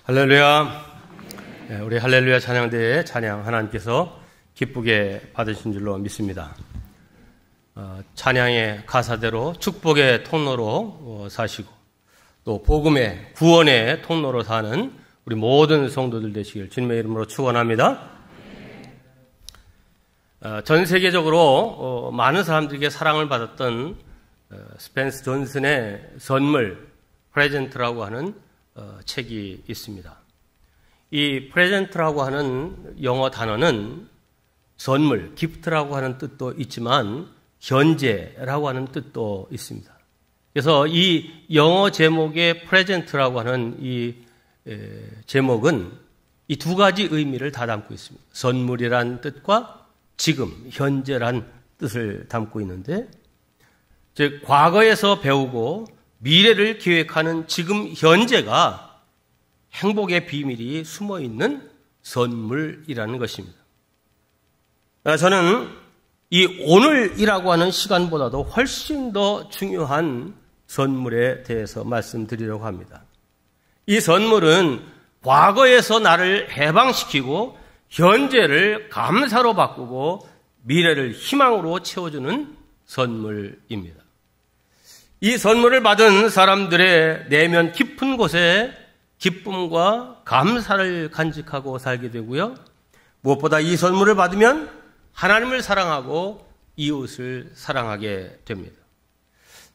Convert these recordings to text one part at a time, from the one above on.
할렐루야. 우리 할렐루야 찬양대의 찬양 하나님께서 기쁘게 받으신 줄로 믿습니다. 찬양의 가사대로 축복의 통로로 사시고 또 복음의 구원의 통로로 사는 우리 모든 성도들 되시길 주님의 이름으로 축원합니다. 전 세계적으로 많은 사람들에게 사랑을 받았던 스펜스 존슨의 선물 프레젠트라고 하는 책이 있습니다. 이 프레젠트라고 하는 영어 단어는 선물, 기프트라고 하는 뜻도 있지만 현재라고 하는 뜻도 있습니다. 그래서 이 영어 제목의 프레젠트라고 하는 이 제목은 이 두 가지 의미를 다 담고 있습니다. 선물이란 뜻과 지금, 현재란 뜻을 담고 있는데, 즉 과거에서 배우고 미래를 계획하는 지금 현재가 행복의 비밀이 숨어 있는 선물이라는 것입니다. 저는 이 오늘이라고 하는 시간보다도 훨씬 더 중요한 선물에 대해서 말씀드리려고 합니다. 이 선물은 과거에서 나를 해방시키고 현재를 감사로 바꾸고 미래를 희망으로 채워주는 선물입니다. 이 선물을 받은 사람들의 내면 깊은 곳에 기쁨과 감사를 간직하고 살게 되고요. 무엇보다 이 선물을 받으면 하나님을 사랑하고 이웃을 사랑하게 됩니다.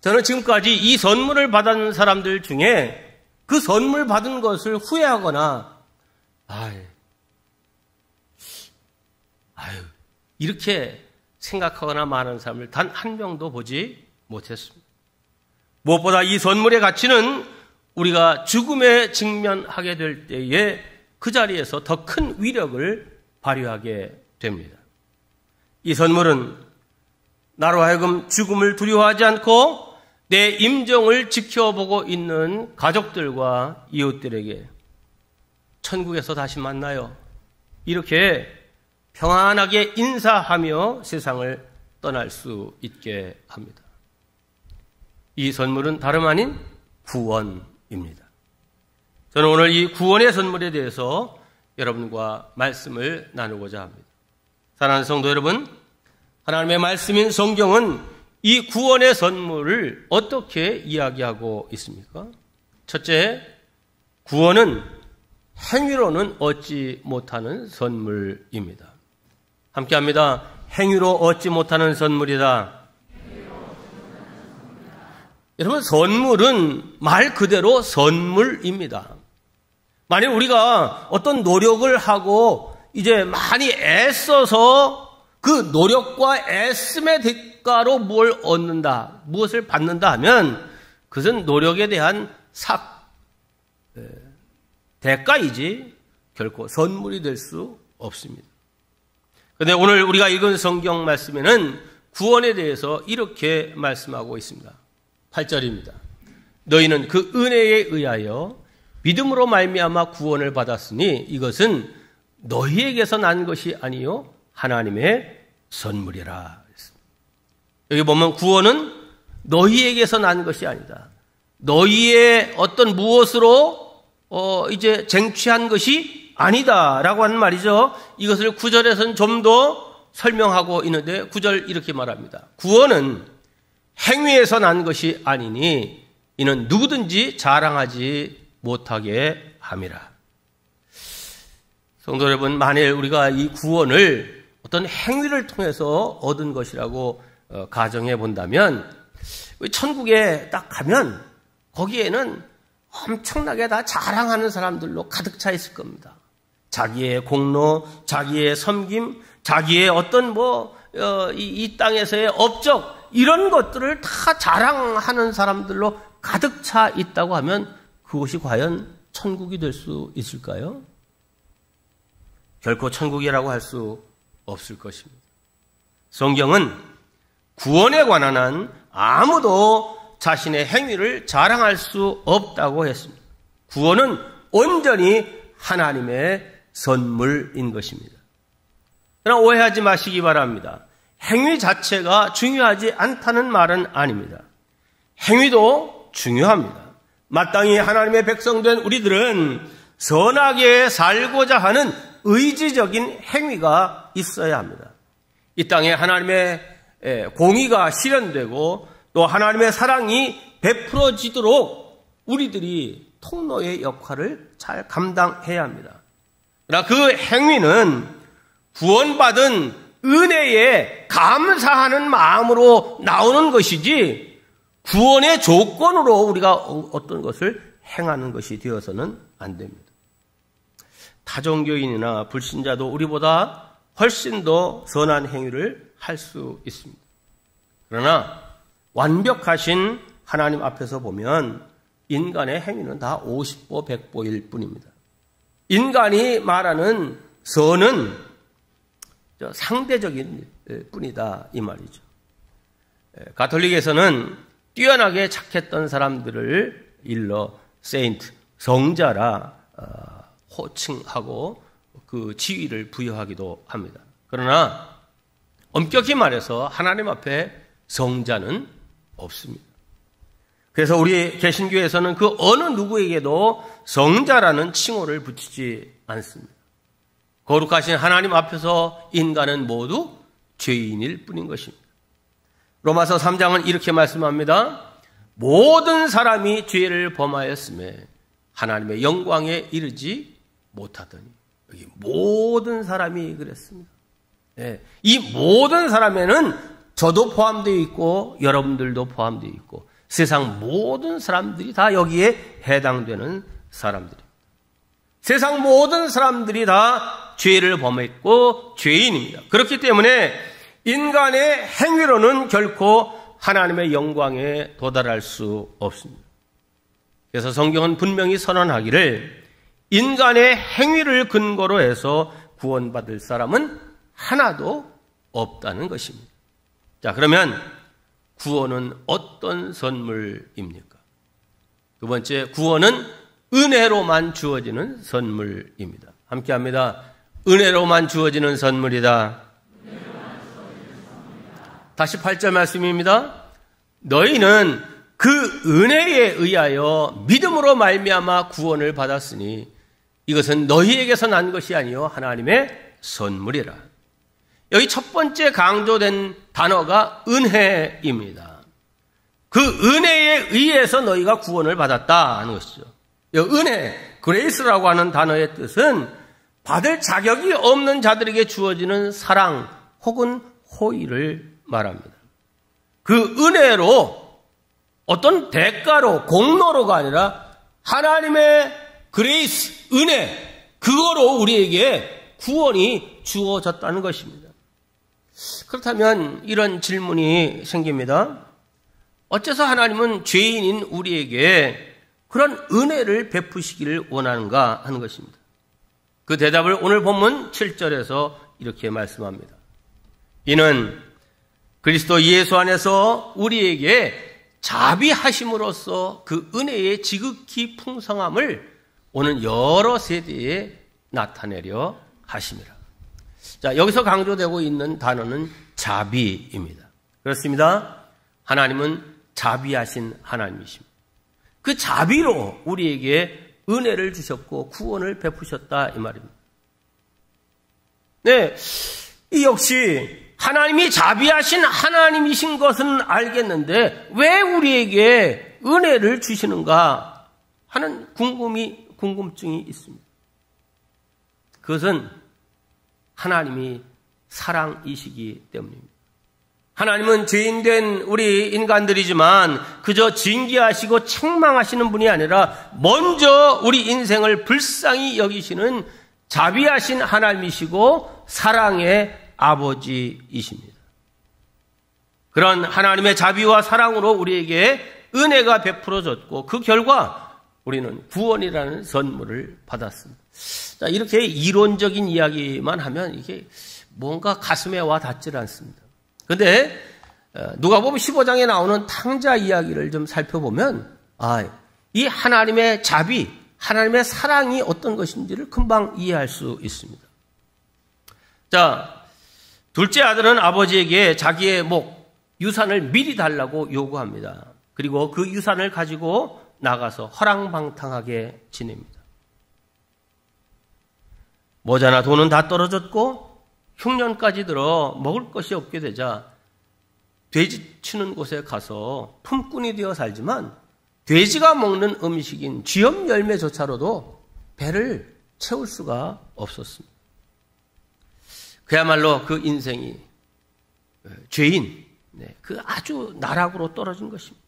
저는 지금까지 이 선물을 받은 사람들 중에 그 선물 받은 것을 후회하거나 이렇게 생각하거나 말하는 사람을 단 한 명도 보지 못했습니다. 무엇보다 이 선물의 가치는 우리가 죽음에 직면하게 될 때에 그 자리에서 더 큰 위력을 발휘하게 됩니다. 이 선물은 나로 하여금 죽음을 두려워하지 않고 내 임종을 지켜보고 있는 가족들과 이웃들에게 천국에서 다시 만나요, 이렇게 평안하게 인사하며 세상을 떠날 수 있게 합니다. 이 선물은 다름 아닌 구원입니다. 저는 오늘 이 구원의 선물에 대해서 여러분과 말씀을 나누고자 합니다. 사랑하는 성도 여러분, 하나님의 말씀인 성경은 이 구원의 선물을 어떻게 이야기하고 있습니까? 첫째, 구원은 행위로는 얻지 못하는 선물입니다. 함께합니다. 행위로 얻지 못하는 선물이다. 여러분, 선물은 말 그대로 선물입니다. 만약 우리가 어떤 노력을 하고 이제 많이 애써서 그 노력과 애씀의 대가로 뭘 얻는다, 무엇을 받는다 하면 그것은 노력에 대한 대가이지 결코 선물이 될 수 없습니다. 그런데 오늘 우리가 읽은 성경 말씀에는 구원에 대해서 이렇게 말씀하고 있습니다. 8절입니다. 너희는 그 은혜에 의하여 믿음으로 말미암아 구원을 받았으니 이것은 너희에게서 난 것이 아니요 하나님의 선물이라. 여기 보면 구원은 너희에게서 난 것이 아니다. 너희의 어떤 무엇으로 이제 쟁취한 것이 아니다라고 하는 말이죠. 이것을 9절에서는 좀 더 설명하고 있는데 9절 이렇게 말합니다. 구원은 행위에서 난 것이 아니니 이는 누구든지 자랑하지 못하게 함이라. 성도 여러분, 만일 우리가 이 구원을 어떤 행위를 통해서 얻은 것이라고 가정해 본다면 천국에 딱 가면 거기에는 엄청나게 다 자랑하는 사람들로 가득 차 있을 겁니다. 자기의 공로, 자기의 섬김, 자기의 어떤 이 땅에서의 업적, 이런 것들을 다 자랑하는 사람들로 가득 차 있다고 하면 그것이 과연 천국이 될 수 있을까요? 결코 천국이라고 할 수 없을 것입니다. 성경은 구원에 관한 한 아무도 자신의 행위를 자랑할 수 없다고 했습니다. 구원은 온전히 하나님의 선물인 것입니다. 그러나 오해하지 마시기 바랍니다. 행위 자체가 중요하지 않다는 말은 아닙니다. 행위도 중요합니다. 마땅히 하나님의 백성된 우리들은 선하게 살고자 하는 의지적인 행위가 있어야 합니다. 이 땅에 하나님의 공의가 실현되고 또 하나님의 사랑이 베풀어지도록 우리들이 통로의 역할을 잘 감당해야 합니다. 그러나 그 행위는 구원받은 은혜에 감사하는 마음으로 나오는 것이지 구원의 조건으로 우리가 어떤 것을 행하는 것이 되어서는 안 됩니다. 타종교인이나 불신자도 우리보다 훨씬 더 선한 행위를 할 수 있습니다. 그러나 완벽하신 하나님 앞에서 보면 인간의 행위는 다 50보 100보일 뿐입니다. 인간이 말하는 선은 상대적인 뿐이다 이 말이죠. 가톨릭에서는 뛰어나게 착했던 사람들을 일러 세인트, 성자라 호칭하고 그 지위를 부여하기도 합니다. 그러나 엄격히 말해서 하나님 앞에 성자는 없습니다. 그래서 우리 개신교에서는 그 어느 누구에게도 성자라는 칭호를 붙이지 않습니다. 거룩하신 하나님 앞에서 인간은 모두 죄인일 뿐인 것입니다. 로마서 3장은 이렇게 말씀합니다. 모든 사람이 죄를 범하였음에 하나님의 영광에 이르지 못하더니. 여기 모든 사람이 그랬습니다. 네, 이 모든 사람에는 저도 포함되어 있고 여러분들도 포함되어 있고 세상 모든 사람들이 다 여기에 해당되는 사람들입니다. 세상 모든 사람들이 다 죄를 범했고 죄인입니다. 그렇기 때문에 인간의 행위로는 결코 하나님의 영광에 도달할 수 없습니다. 그래서 성경은 분명히 선언하기를 인간의 행위를 근거로 해서 구원받을 사람은 하나도 없다는 것입니다. 자, 그러면 구원은 어떤 선물입니까? 두 번째, 구원은 은혜로만 주어지는 선물입니다. 함께 합니다. 은혜로만 주어지는 선물이다. 다시 8절 말씀입니다. 너희는 그 은혜에 의하여 믿음으로 말미암아 구원을 받았으니 이것은 너희에게서 난 것이 아니요 하나님의 선물이라. 여기 첫 번째 강조된 단어가 은혜입니다. 그 은혜에 의해서 너희가 구원을 받았다 하는 것이죠. 은혜, 그레이스라고 하는 단어의 뜻은 받을 자격이 없는 자들에게 주어지는 사랑 혹은 호의를 말합니다. 그 은혜로 어떤 대가로 공로로가 아니라 하나님의 그레이스, 은혜, 그거로 우리에게 구원이 주어졌다는 것입니다. 그렇다면 이런 질문이 생깁니다. 어째서 하나님은 죄인인 우리에게 그런 은혜를 베푸시기를 원하는가 하는 것입니다. 그 대답을 오늘 본문 7절에서 이렇게 말씀합니다. 이는 그리스도 예수 안에서 우리에게 자비하심으로써 그 은혜의 지극히 풍성함을 오는 여러 세대에 나타내려 하심이라. 자, 여기서 강조되고 있는 단어는 자비입니다. 그렇습니다. 하나님은 자비하신 하나님이십니다. 그 자비로 우리에게 은혜를 주셨고 구원을 베푸셨다 이 말입니다. 네, 이 역시 하나님이 자비하신 하나님이신 것은 알겠는데 왜 우리에게 은혜를 주시는가 하는 궁금증이 있습니다. 그것은 하나님이 사랑이시기 때문입니다. 하나님은 죄인된 우리 인간들이지만 그저 징계하시고 책망하시는 분이 아니라 먼저 우리 인생을 불쌍히 여기시는 자비하신 하나님이시고 사랑의 아버지이십니다. 그런 하나님의 자비와 사랑으로 우리에게 은혜가 베풀어졌고 그 결과 우리는 구원이라는 선물을 받았습니다. 자, 이렇게 이론적인 이야기만 하면 이게 뭔가 가슴에 와 닿질 않습니다. 그런데 누가복음 15장에 나오는 탕자 이야기를 좀 살펴보면 이 하나님의 자비, 하나님의 사랑이 어떤 것인지를 금방 이해할 수 있습니다. 자, 둘째 아들은 아버지에게 자기의 유산을 미리 달라고 요구합니다. 그리고 그 유산을 가지고 나가서 허랑방탕하게 지냅니다. 모자나 돈은 다 떨어졌고 흉년까지 들어 먹을 것이 없게 되자 돼지 치는 곳에 가서 품꾼이 되어 살지만 돼지가 먹는 음식인 쥐염 열매조차로도 배를 채울 수가 없었습니다. 그야말로 그 인생이 죄인, 그 아주 나락으로 떨어진 것입니다.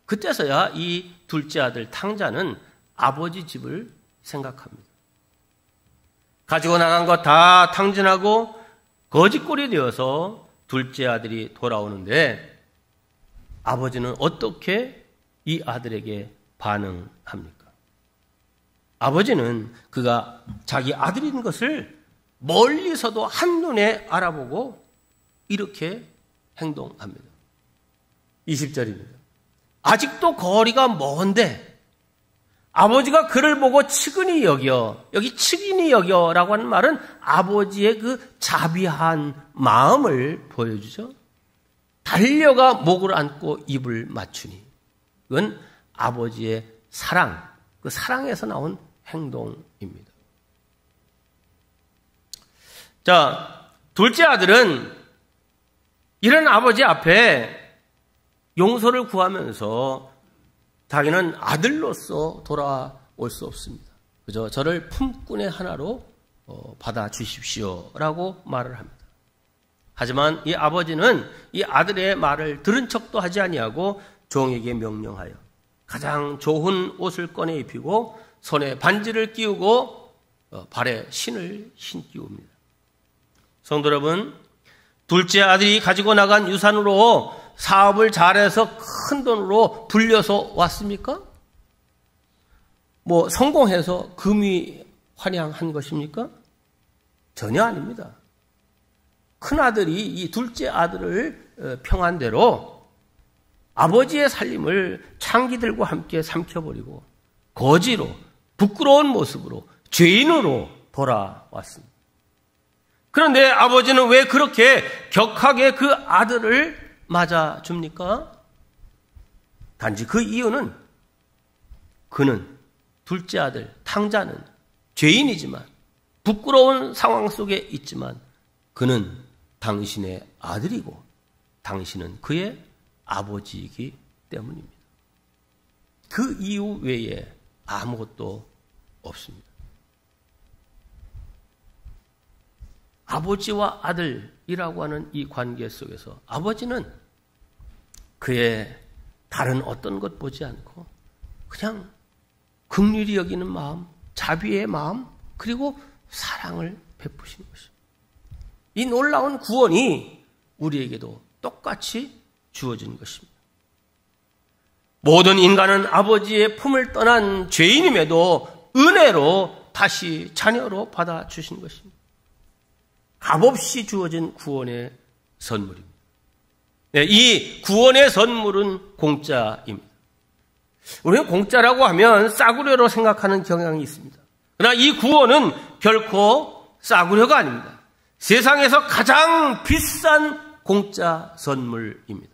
그때서야 이 둘째 아들 탕자는 아버지 집을 생각합니다. 가지고 나간 것 다 탕진하고 거지꼴이 되어서 둘째 아들이 돌아오는데 아버지는 어떻게 이 아들에게 반응합니까? 아버지는 그가 자기 아들인 것을 멀리서도 한눈에 알아보고 이렇게 행동합니다. 20절입니다. 아직도 거리가 먼데 아버지가 그를 보고 측은히 여겨, 여기 측은히 여겨라고 하는 말은 아버지의 그 자비한 마음을 보여주죠. 달려가 목을 안고 입을 맞추니 이건 아버지의 사랑, 그 사랑에서 나온 행동입니다. 자, 둘째 아들은 이런 아버지 앞에 용서를 구하면서 자기는 아들로서 돌아올 수 없습니다. 그저 저를 품꾼의 하나로 받아주십시오라고 말을 합니다. 하지만 이 아버지는 이 아들의 말을 들은 척도 하지 아니하고 종에게 명령하여 가장 좋은 옷을 꺼내 입히고 손에 반지를 끼우고 발에 신을 신기웁니다. 성도 여러분, 둘째 아들이 가지고 나간 유산으로 사업을 잘해서 큰 돈으로 불려서 왔습니까? 성공해서 금이 환영한 것입니까? 전혀 아닙니다. 큰 아들이 이 둘째 아들을 평안대로 아버지의 살림을 창기들과 함께 삼켜버리고 거지로 부끄러운 모습으로 죄인으로 돌아왔습니다. 그런데 아버지는 왜 그렇게 격하게 그 아들을 맞아줍니까? 단지 그 이유는 그는 둘째 아들 탕자는 죄인이지만 부끄러운 상황 속에 있지만 그는 당신의 아들이고 당신은 그의 아버지이기 때문입니다. 그 이유 외에 아무것도 없습니다. 아버지와 아들이라고 하는 이 관계 속에서 아버지는 그의 다른 어떤 것 보지 않고 그냥 긍휼히 여기는 마음, 자비의 마음, 그리고 사랑을 베푸신 것입니다. 이 놀라운 구원이 우리에게도 똑같이 주어진 것입니다. 모든 인간은 아버지의 품을 떠난 죄인임에도 은혜로 다시 자녀로 받아주신 것입니다. 값없이 주어진 구원의 선물입니다. 이 구원의 선물은 공짜입니다. 우리는 공짜라고 하면 싸구려로 생각하는 경향이 있습니다. 그러나 이 구원은 결코 싸구려가 아닙니다. 세상에서 가장 비싼 공짜 선물입니다.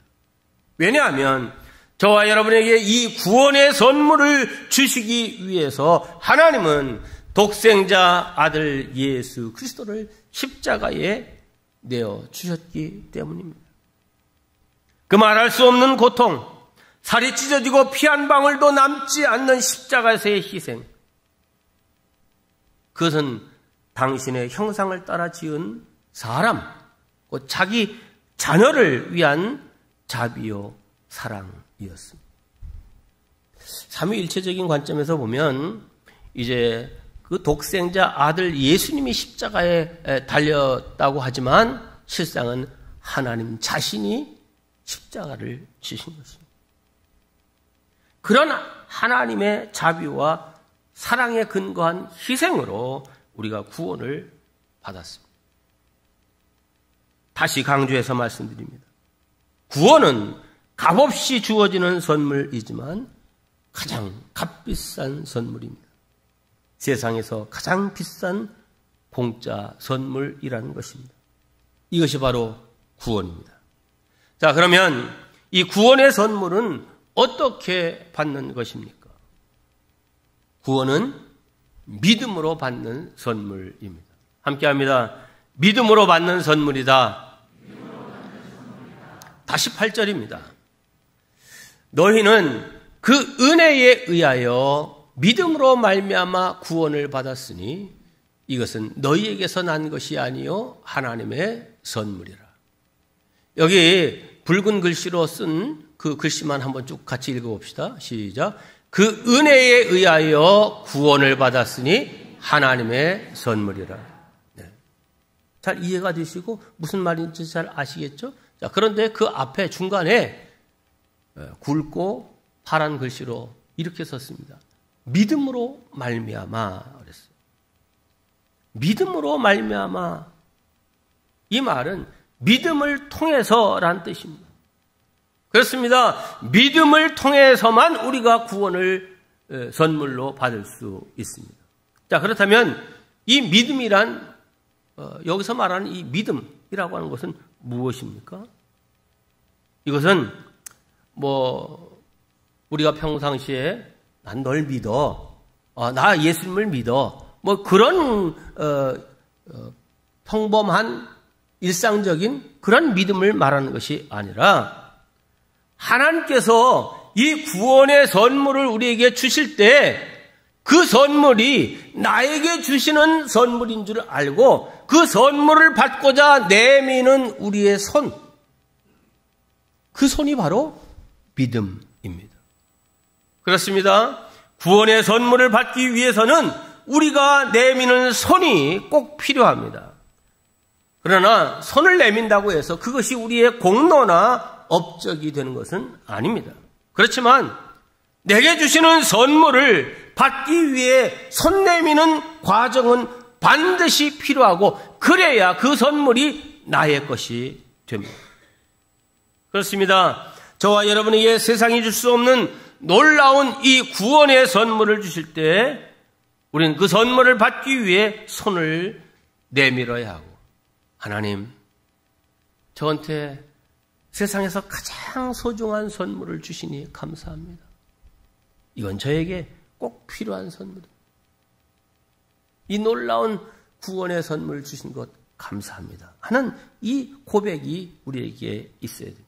왜냐하면 저와 여러분에게 이 구원의 선물을 주시기 위해서 하나님은 독생자 아들 예수 그리스도를 십자가에 내어주셨기 때문입니다. 그 말할 수 없는 고통, 살이 찢어지고 피 한 방울도 남지 않는 십자가에서의 희생, 그것은 당신의 형상을 따라 지은 사람, 곧 자기 자녀를 위한 자비요 사랑이었습니다. 삼위일체적인 관점에서 보면 이제 그 독생자 아들 예수님이 십자가에 달렸다고 하지만 실상은 하나님 자신이 십자가를 지신 것입니다. 그런 하나님의 자비와 사랑에 근거한 희생으로 우리가 구원을 받았습니다. 다시 강조해서 말씀드립니다. 구원은 값없이 주어지는 선물이지만 가장 값비싼 선물입니다. 세상에서 가장 비싼 공짜 선물이라는 것입니다. 이것이 바로 구원입니다. 자, 그러면 이 구원의 선물은 어떻게 받는 것입니까? 구원은 믿음으로 받는 선물입니다. 함께합니다. 믿음으로 받는 선물이다. 다시 8절입니다. 너희는 그 은혜에 의하여 믿음으로 말미암아 구원을 받았으니 이것은 너희에게서 난 것이 아니요 하나님의 선물이라. 여기 붉은 글씨로 쓴 그 글씨만 한번 쭉 같이 읽어봅시다. 시작. 그 은혜에 의하여 구원을 받았으니 하나님의 선물이라. 네. 잘 이해가 되시고 무슨 말인지 잘 아시겠죠? 자, 그런데 그 앞에 중간에 굵고 파란 글씨로 이렇게 썼습니다. 믿음으로 말미암아 그랬어요. 믿음으로 말미암아. 이 말은 믿음을 통해서라는 뜻입니다. 그렇습니다. 믿음을 통해서만 우리가 구원을 선물로 받을 수 있습니다. 자, 그렇다면 이 믿음이란 여기서 말하는 이 믿음이라고 하는 것은 무엇입니까? 이것은 우리가 평상시에 난 널 믿어, 나 예수님을 믿어, 그런 평범한 일상적인 그런 믿음을 말하는 것이 아니라 하나님께서 이 구원의 선물을 우리에게 주실 때 그 선물이 나에게 주시는 선물인 줄 알고 그 선물을 받고자 내미는 우리의 손, 그 손이 바로 믿음입니다. 그렇습니다. 구원의 선물을 받기 위해서는 우리가 내미는 손이 꼭 필요합니다. 그러나 손을 내민다고 해서 그것이 우리의 공로나 업적이 되는 것은 아닙니다. 그렇지만 내게 주시는 선물을 받기 위해 손 내미는 과정은 반드시 필요하고 그래야 그 선물이 나의 것이 됩니다. 그렇습니다. 저와 여러분에게 세상이 줄 수 없는 놀라운 이 구원의 선물을 주실 때 우리는 그 선물을 받기 위해 손을 내밀어야 하고, 하나님, 저한테 세상에서 가장 소중한 선물을 주시니 감사합니다. 이건 저에게 꼭 필요한 선물입니다. 이 놀라운 구원의 선물을 주신 것 감사합니다 하는 이 고백이 우리에게 있어야 됩니다.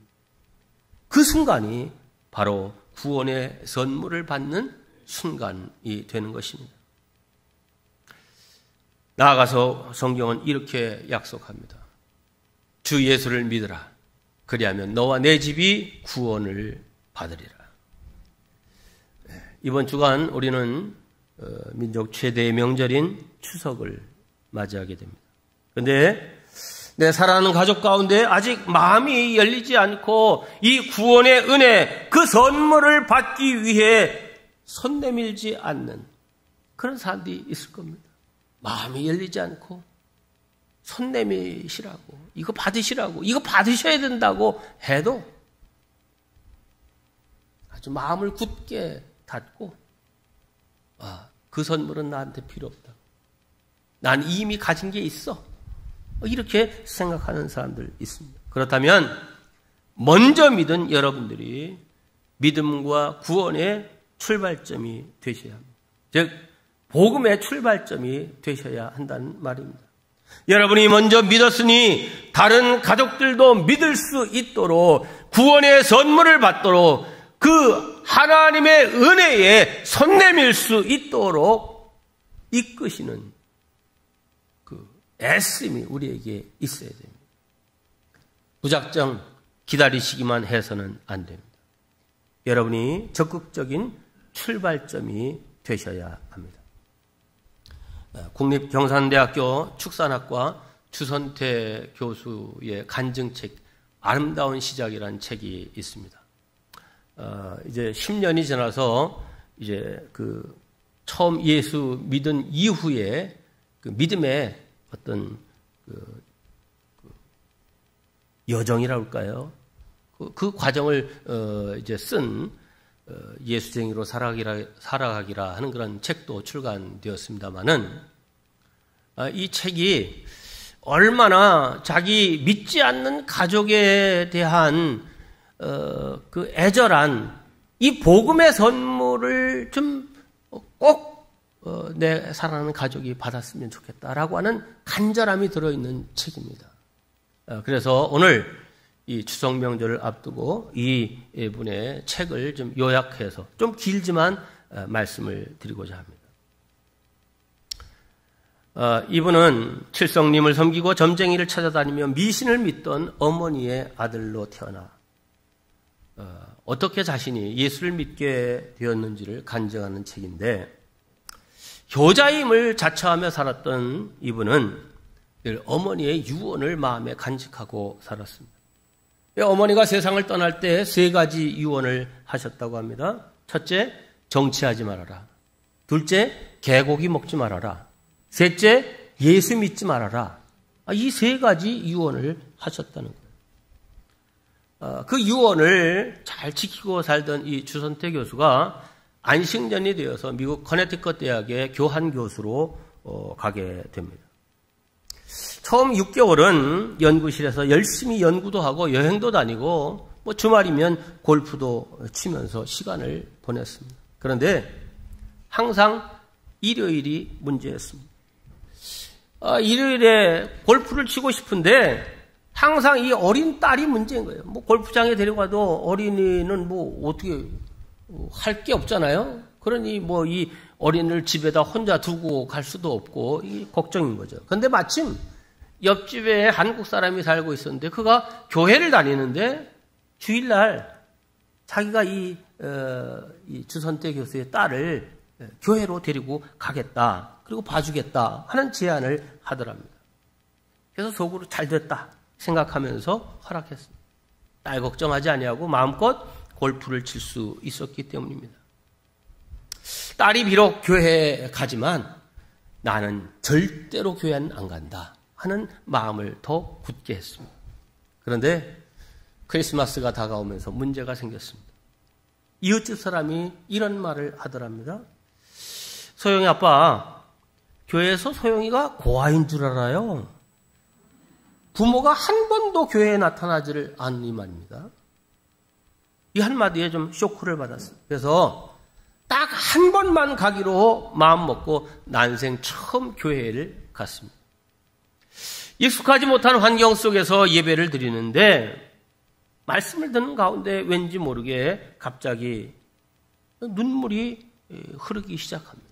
그 순간이 바로 구원의 선물을 받는 순간이 되는 것입니다. 나아가서 성경은 이렇게 약속합니다. 주 예수를 믿으라. 그리하면 너와 내 집이 구원을 받으리라. 이번 주간 우리는 민족 최대의 명절인 추석을 맞이하게 됩니다. 그런데 내 사랑하는 가족 가운데 아직 마음이 열리지 않고 이 구원의 은혜, 그 선물을 받기 위해 손 내밀지 않는 그런 사람들이 있을 겁니다. 마음이 열리지 않고 손 내미시라고, 이거 받으시라고, 이거 받으셔야 된다고 해도 아주 마음을 굳게 닫고 그 선물은 나한테 필요 없다. 난 이미 가진 게 있어. 이렇게 생각하는 사람들 있습니다. 그렇다면 먼저 믿은 여러분들이 믿음과 구원의 출발점이 되셔야 합니다. 즉 복음의 출발점이 되셔야 한다는 말입니다. 여러분이 먼저 믿었으니 다른 가족들도 믿을 수 있도록 구원의 선물을 받도록 그 하나님의 은혜에 손 내밀 수 있도록 이끄시는 그 애씀이 우리에게 있어야 됩니다. 무작정 기다리시기만 해서는 안 됩니다. 여러분이 적극적인 출발점이 되셔야 합니다. 국립경산대학교 축산학과 주선태 교수의 간증책 아름다운 시작이라는 책이 있습니다. 이제 10년이 지나서 이제 그 처음 예수 믿은 이후에 그 믿음의 어떤 그 여정이라고 할까요? 그 과정을 이제 쓴 예수쟁이로 살아가기라 하는 그런 책도 출간되었습니다만은 이 책이 얼마나 자기 믿지 않는 가족에 대한 그 애절한 이 복음의 선물을 좀 꼭 내 사랑하는 가족이 받았으면 좋겠다라고 하는 간절함이 들어있는 책입니다. 그래서 오늘 이 추석 명절을 앞두고 이 분의 책을 좀 요약해서 좀 길지만 말씀을 드리고자 합니다. 이분은 칠성님을 섬기고 점쟁이를 찾아다니며 미신을 믿던 어머니의 아들로 태어나 어떻게 자신이 예수를 믿게 되었는지를 간증하는 책인데, 효자임을 자처하며 살았던 이분은 늘 어머니의 유언을 마음에 간직하고 살았습니다. 어머니가 세상을 떠날 때 3가지 유언을 하셨다고 합니다. 첫째, 정치하지 말아라. 둘째, 개고기 먹지 말아라. 셋째, 예수 믿지 말아라. 이 3가지 유언을 하셨다는 거예요. 그 유언을 잘 지키고 살던 이 주선태 교수가 안식년이 되어서 미국 커네티컷 대학의 교환 교수로 가게 됩니다. 처음 6개월은 연구실에서 열심히 연구도 하고 여행도 다니고 주말이면 골프도 치면서 시간을 보냈습니다. 그런데 항상 일요일이 문제였습니다. 일요일에 골프를 치고 싶은데 항상 이 어린 딸이 문제인 거예요. 골프장에 데려가도 어린이는 어떻게 할 게 없잖아요. 그러니 이 어린이를 집에다 혼자 두고 갈 수도 없고 걱정인 거죠. 그런데 마침 옆집에 한국 사람이 살고 있었는데 그가 교회를 다니는데 주일날 자기가 이 주선태 교수의 딸을 교회로 데리고 가겠다, 그리고 봐주겠다 하는 제안을 하더랍니다. 그래서 속으로 잘 됐다 생각하면서 허락했습니다. 딸 걱정하지 아니하고 마음껏 골프를 칠 수 있었기 때문입니다. 딸이 비록 교회에 가지만 나는 절대로 교회는 안 간다 하는 마음을 더 굳게 했습니다. 그런데 크리스마스가 다가오면서 문제가 생겼습니다. 이웃집 사람이 이런 말을 하더랍니다. 소영이 아빠, 교회에서 소영이가 고아인 줄 알아요. 부모가 한 번도 교회에 나타나지를 않으니 말입니다. 이 한마디에 좀 쇼크를 받았어요. 그래서 딱 한 번만 가기로 마음먹고 난생 처음 교회를 갔습니다. 익숙하지 못한 환경 속에서 예배를 드리는데 말씀을 듣는 가운데 왠지 모르게 갑자기 눈물이 흐르기 시작합니다.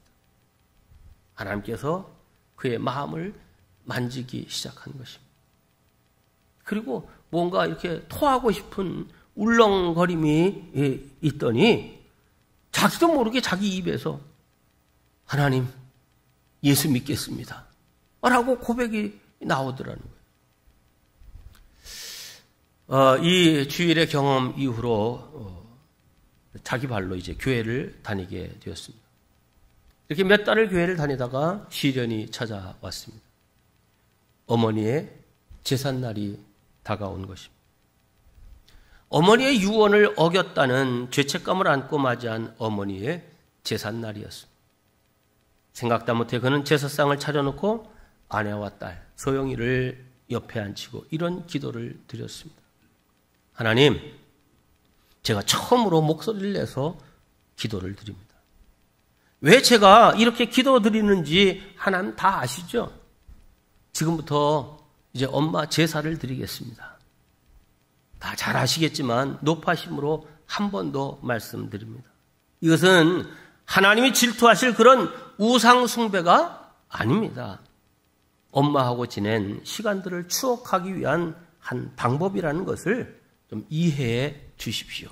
하나님께서 그의 마음을 만지기 시작한 것입니다. 그리고 뭔가 이렇게 토하고 싶은 울렁거림이 있더니 자기도 모르게 자기 입에서 하나님, 예수 믿겠습니다 라고 고백이 나오더라는 거예요. 이 주일의 경험 이후로 자기 발로 이제 교회를 다니게 되었습니다. 이렇게 몇 달을 교회를 다니다가 시련이 찾아왔습니다. 어머니의 제삿날이 다가온 것입니다. 어머니의 유언을 어겼다는 죄책감을 안고 맞이한 어머니의 제삿날이었습니다. 생각도 못해 그는 제사상을 차려놓고 아내와 딸, 소영이를 옆에 앉히고 이런 기도를 드렸습니다. 하나님, 제가 처음으로 목소리를 내서 기도를 드립니다. 왜 제가 이렇게 기도드리는지 하나님 다 아시죠? 지금부터 이제 엄마 제사를 드리겠습니다. 다 잘 아시겠지만 높아심으로 한 번 더 말씀드립니다. 이것은 하나님이 질투하실 그런 우상 숭배가 아닙니다. 엄마하고 지낸 시간들을 추억하기 위한 한 방법이라는 것을 좀 이해해 주십시오.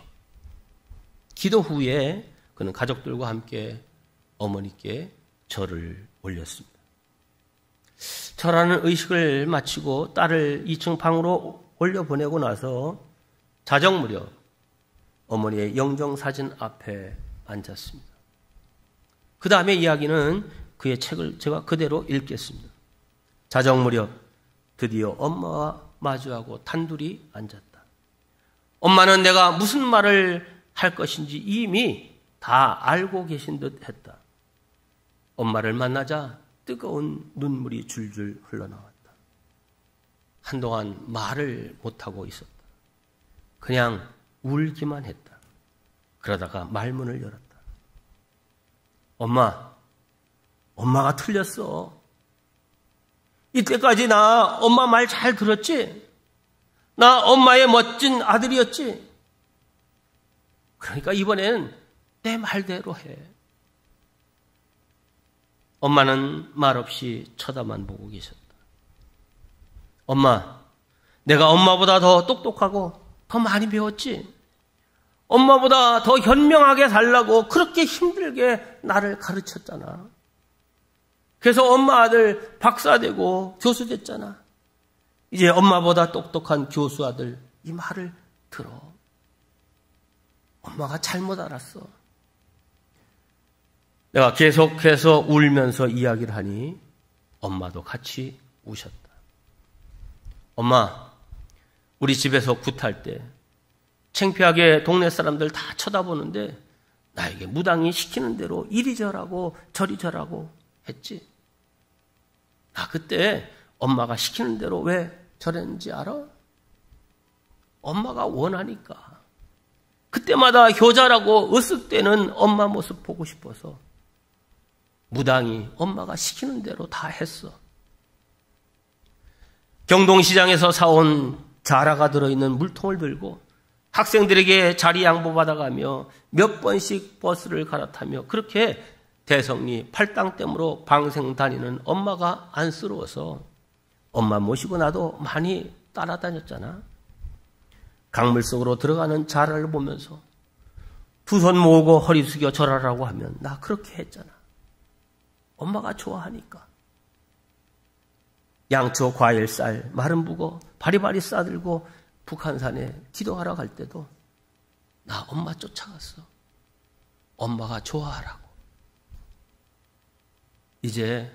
기도 후에 그는 가족들과 함께 어머니께 절을 올렸습니다. 절하는 의식을 마치고 딸을 2층 방으로 올려보내고 나서 자정 무렵 어머니의 영정사진 앞에 앉았습니다. 그 다음에 이야기는 그의 책을 제가 그대로 읽겠습니다. 자정 무렵 드디어 엄마와 마주하고 단둘이 앉았다. 엄마는 내가 무슨 말을 할 것인지 이미 다 알고 계신 듯 했다. 엄마를 만나자 뜨거운 눈물이 줄줄 흘러나왔다. 한동안 말을 못하고 있었다. 그냥 울기만 했다. 그러다가 말문을 열었다. 엄마, 엄마가 틀렸어. 이때까지 나 엄마 말 잘 들었지? 나 엄마의 멋진 아들이었지? 그러니까 이번엔 내 말대로 해. 엄마는 말없이 쳐다만 보고 계셨다. 엄마, 내가 엄마보다 더 똑똑하고 더 많이 배웠지? 엄마보다 더 현명하게 살라고 그렇게 힘들게 나를 가르쳤잖아. 그래서 엄마 아들 박사 되고 교수 됐잖아. 이제 엄마보다 똑똑한 교수 아들 이 말을 들어. 엄마가 잘못 알았어. 내가 계속해서 울면서 이야기를 하니 엄마도 같이 우셨다. 엄마, 우리 집에서 굿할 때 창피하게 동네 사람들 다 쳐다보는데 나에게 무당이 시키는 대로 이리 저라고 저리 저라고 했지. 나 그때 엄마가 시키는 대로 왜 저랬는지 알아? 엄마가 원하니까. 그때마다 효자라고 으쓱대는 엄마 모습 보고 싶어서 무당이 엄마가 시키는 대로 다 했어. 경동시장에서 사온 자라가 들어있는 물통을 들고 학생들에게 자리 양보받아가며 몇 번씩 버스를 갈아타며 그렇게 대성리 팔당댐으로 방생 다니는 엄마가 안쓰러워서 엄마 모시고 나도 많이 따라다녔잖아. 강물 속으로 들어가는 자라를 보면서 두 손 모으고 허리 숙여 절하라고 하면 나 그렇게 했잖아. 엄마가 좋아하니까. 양초, 과일, 쌀, 마른 북어 바리바리 싸들고 북한산에 기도하러 갈 때도 나 엄마 쫓아갔어. 엄마가 좋아하라고. 이제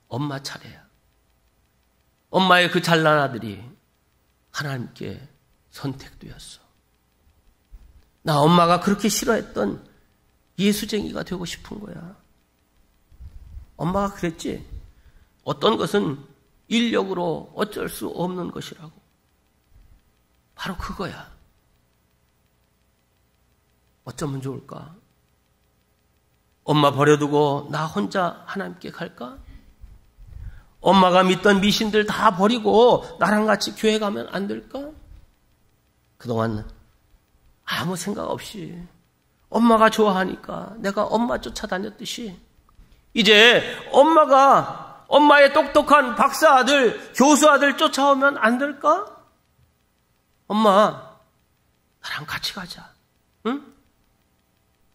엄마 차례야. 엄마의 그 잘난 아들이 하나님께 선택되었어. 나 엄마가 그렇게 싫어했던 예수쟁이가 되고 싶은 거야. 엄마가 그랬지. 어떤 것은 인력으로 어쩔 수 없는 것이라고. 바로 그거야. 어쩌면 좋을까? 엄마 버려두고 나 혼자 하나님께 갈까? 엄마가 믿던 미신들 다 버리고 나랑 같이 교회 가면 안 될까? 그동안 아무 생각 없이 엄마가 좋아하니까 내가 엄마 쫓아다녔듯이 이제 엄마가 엄마의 똑똑한 박사 아들, 교수 아들 쫓아오면 안 될까? 엄마, 나랑 같이 가자. 응?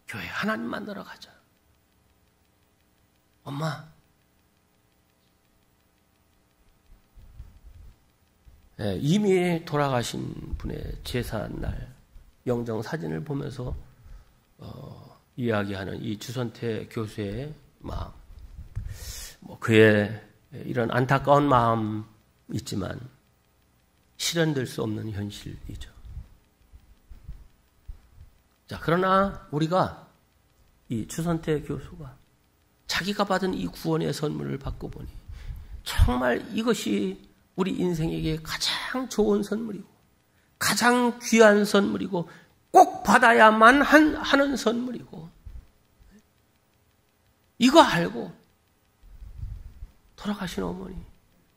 교회 하나님 만나러 가자. 엄마. 네, 이미 돌아가신 분의 제사날 영정 사진을 보면서 이야기하는 이 주선태 교수의 마음, 그의 이런 안타까운 마음 있지만 실현될 수 없는 현실이죠. 자, 그러나 우리가 이 주선태 교수가 자기가 받은 이 구원의 선물을 받고 보니 정말 이것이 우리 인생에게 가장 좋은 선물이고 가장 귀한 선물이고 꼭 받아야만 하는 선물이고 이거 알고 돌아가신 어머니,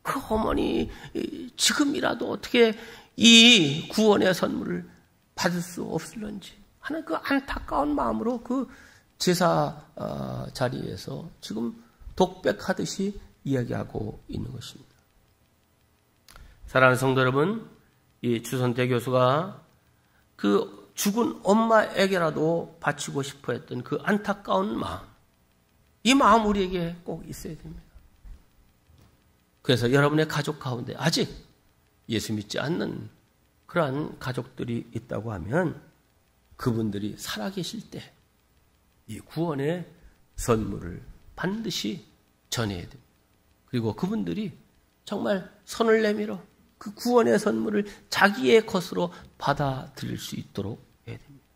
그 어머니 지금이라도 어떻게 이 구원의 선물을 받을 수 없을런지 하는 그 안타까운 마음으로 그 제사 자리에서 지금 독백하듯이 이야기하고 있는 것입니다. 사랑하는 성도 여러분, 이 주선태 교수가 그 죽은 엄마에게라도 바치고 싶어 했던 그 안타까운 마음, 이 마음 우리에게 꼭 있어야 됩니다. 그래서 여러분의 가족 가운데 아직 예수 믿지 않는 그러한 가족들이 있다고 하면 그분들이 살아계실 때 이 구원의 선물을 반드시 전해야 됩니다. 그리고 그분들이 정말 손을 내밀어 그 구원의 선물을 자기의 것으로 받아들일 수 있도록 해야 됩니다.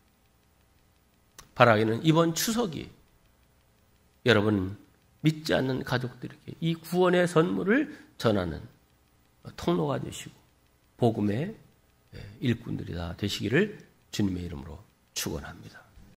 바라기는 이번 추석이 여러분 믿지 않는 가족들에게 이 구원의 선물을 전하는 통로가 되시고 복음의 일꾼들이 다 되시기를 주님의 이름으로 축원합니다.